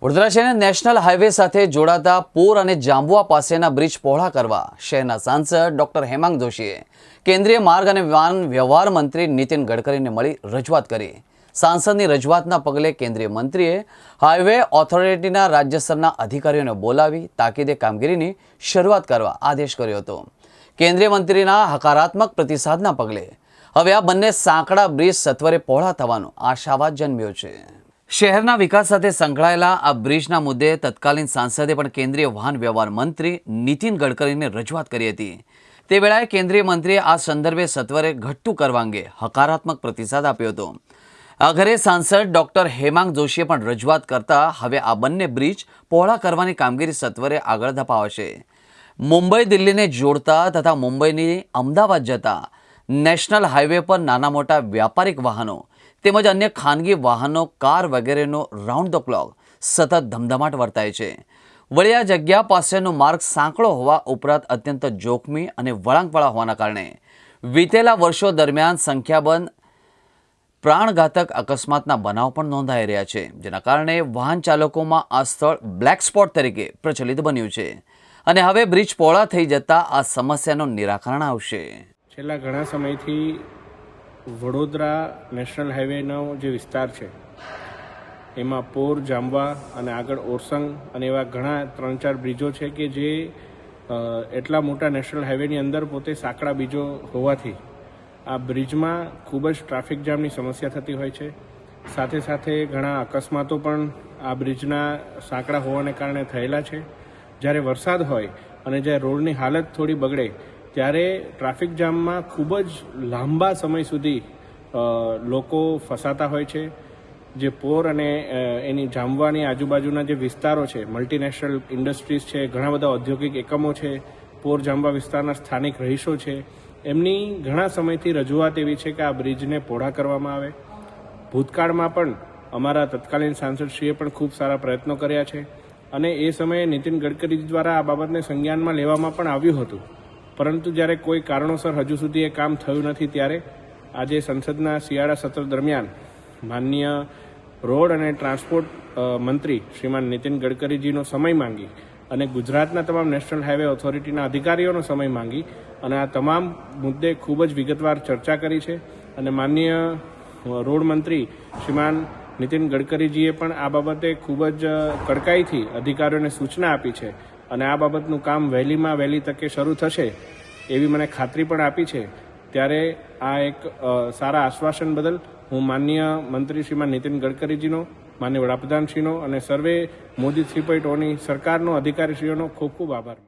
વડોદરા શહેરને national highway સાથે જોડાતા પૂર અને જાંબુઆ પાસેના બ્રિજ પહોળા કરવા શહેરના સાંસદ ડોક્ટર હેમાંગ જોશીએ કેન્દ્રીય માર્ગ અને વાહન વ્યવહાર મંત્રી નીતિન ગડકરીને મળી રજૂઆત કરી। સાંસદની રજૂઆતના પગલે કેન્દ્રીય મંત્રીએ હાઈવે ઓથોરિટીના રાજ્ય સ્તરના અધિકારીઓને બોલાવી તાકીદે કામગીરીની શરૂઆત કરવા આદેશ કર્યો હતો। કેન્દ્રીય મંત્રીના હકારાત્મક પ્રતિસાદના પગલે હવે આ બંને સાંકડા બ્રિજ સત્વરે પહોળા થવાનો આશાવાદ જન્મ્યો છે। શહેરના વિકાસ સાથે સંકળાયેલા આ બ્રિજના મુદ્દે તત્કાલીન સાંસદે પણ કેન્દ્રીય વાહન વ્યવહાર મંત્રી નીતિન ગડકરીને રજૂઆત કરી હતી। તે વેળાએ કેન્દ્રીય મંત્રીએ આ સંદર્ભે સત્વરે ઘટતું કરવા અંગે હકારાત્મક પ્રતિસાદ આપ્યો હતો। આખરે સાંસદ ડોક્ટર હેમાંગ જોશીએ પણ રજૂઆત કરતા હવે આ બંને બ્રિજ પહોળા કરવાની કામગીરી સત્વરે આગળ ધપાવશે। મુંબઈ દિલ્હીને જોડતા તથા મુંબઈની અમદાવાદ જતા નેશનલ હાઈવે પર નાના મોટા વ્યાપારિક વાહનો તેમજ અન્ય ખાનગી વાહનો, કાર વગેરેનો રાઉન્ડ ધ ક્લોક સતત ધમધમાટ વર્તાય છે। વળી આ જગ્યા પાસેનો માર્ગ સાંકડો હોવા ઉપરાંત અત્યંત જોખમી અને વળાંકવાળા હોવાના કારણે વીતેલા વર્ષો દરમિયાન સંખ્યાબંધ પ્રાણઘાતક અકસ્માતના બનાવ પણ નોંધાઈ રહ્યા છે, જેના કારણે વાહન ચાલકોમાં આ સ્થળ બ્લેક સ્પોટ તરીકે પ્રચલિત બન્યું છે અને હવે બ્રિજ પહોળા થઈ જતા આ સમસ્યાનું નિરાકરણ આવશે। છેલ્લા ઘણા સમયથી વડોદરા નેશનલ હાઈવેનો જે વિસ્તાર છે એમાં પોર, જાંબવા અને આગળ ઓરસંગ અને એવા ઘણા 3-4 બ્રિજો છે કે જે એટલા મોટા નેશનલ હાઈવેની અંદર પોતે સાંકડા બ્રિજો હોવાથી આ બ્રિજમાં ખૂબ જ ટ્રાફિક જામની સમસ્યા થતી હોય છે। સાથે સાથે ઘણા અકસ્માતો પણ આ બ્રિજના સાંકડા હોવાને કારણે થયેલા છે। જ્યારે વરસાદ હોય અને જ્યારે રોડની હાલત થોડી બગડે ત્યારે ટ્રાફિક જામમાં ખૂબ જ લાંબા સમય સુધી લોકો ફસાતા હોય છે। જે પોર અને એની જામવાની આજુબાજુના જે વિસ્તારો છે, મલ્ટીનેશનલ ઇન્ડસ્ટ્રીઝ છે, ઘણા બધા ઔદ્યોગિક એકમો છે, પોર જામવા વિસ્તારના સ્થાનિક રહીશો છે, એમની ઘણા સમયથી રજૂઆત એવી છે કે આ બ્રિજને પહોળા કરવામાં આવે। ભૂતકાળમાં પણ અમારા તત્કાલીન સાંસદશ્રીએ પણ ખૂબ સારા પ્રયત્નો કર્યા છે અને એ સમયે નીતિન ગડકરી દ્વારા આ બાબતને સંજ્ઞાનમાં લેવામાં પણ આવ્યું હતું, પરંતુ જ્યારે કોઈ કારણોસર હજુ સુધી એ કામ થયું નથી ત્યારે આજે સંસદના શિયાળા સત્ર દરમિયાન માનનીય રોડ અને ટ્રાન્સપોર્ટ મંત્રી શ્રીમાન નીતિન ગડકરીજીનો સમય માંગી અને ગુજરાતના તમામ નેશનલ હાઈવે ઓથોરિટીના અધિકારીઓનો સમય માંગી અને આ તમામ મુદ્દે ખૂબ જ વિગતવાર ચર્ચા કરી છે અને માનનીય રોડ મંત્રી શ્રીમાન નીતિન ગડકરીજીએ પણ આ બાબતે ખૂબ જ કડકાઈથી અધિકારીઓને સૂચના આપી છે અને આ બાબતનું કામ વહેલીમાં વહેલી તકે શરૂ થશે એવી મને ખાતરી પણ આપી છે। ત્યારે આ એક સારા આશ્વાસન બદલ હું માનનીય મંત્રી શ્રીમાન નીતિન ગડકરીજીનો, માનનીય વડાપ્રધાનશ્રીનો અને સર્વે મોદી 3.0ની સરકારનો અધિકારીશ્રીઓનો ખૂબ ખૂબ આભાર।